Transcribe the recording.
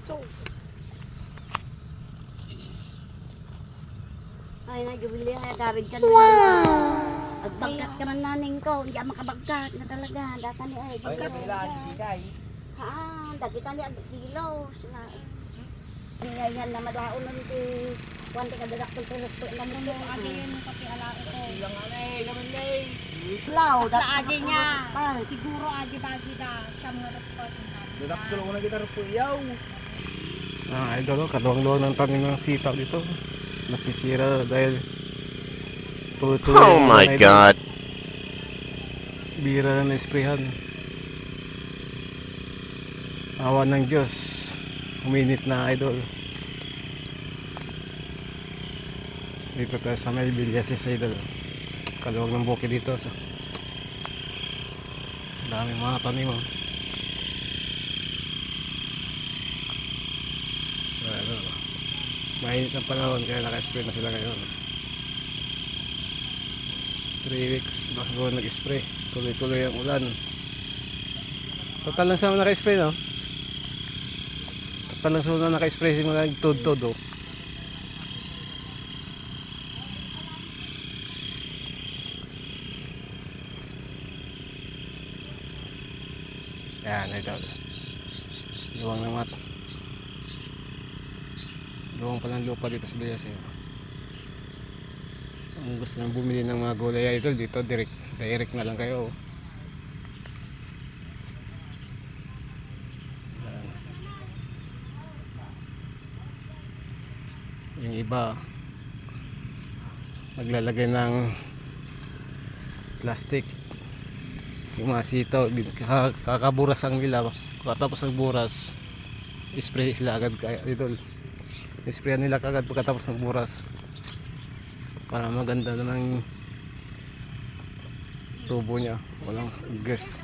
dito. Ay, nagabili ay darid ka na. At bagkat ka man naning ko, hindi ako makabagkat na talaga. Data ni ay. Ay, kabila, bigay. Dati tali ang kilo. Ay, yan na madaon nun ti. Kuwan ti kadadak ko tulog-tulog. Ano mo? Agi yun yung pati alao ko. Ilang anay, gaman day. Law. Basta agi niya. Ay, Siguro agi bagi na siyam na report. Dadak tulong ko na gitar po iyaw. Idol, kaluwang-luwang ng tanim ng sitaw dito. Nasisira dahil tuloy-tuloy. Oh my God. Bira na na-sprayhan. Awa ng Diyos. Uminit na, idol. Dito tayo sa may Villasis, idol. Kaluwag ng bukid dito. So, daming mga tanim. Mainit ang panahon kaya naka-spray na sila ngayon. 3 weeks bago nag-spray. Tuloy-tuloy ang ulan. Total lang sa mga naka-spray, no? Total lang sa mga naka-spray simula nagtod-todo. Yan, idol. Luwang ng mat. Luwang palang lupa dito sa Villasis. Kung gusto nang bumili ng mga gulay idol dito, direct na lang kayo. Yan. Yung iba naglalagay ng plastic. Yung mga sitaw, kakaburas ang nila. Katapos ng buras, spray sila agad kaya idol. Sprayan nila kagad pagkatapos ng buras para maganda na ng tubo niya, walang gas.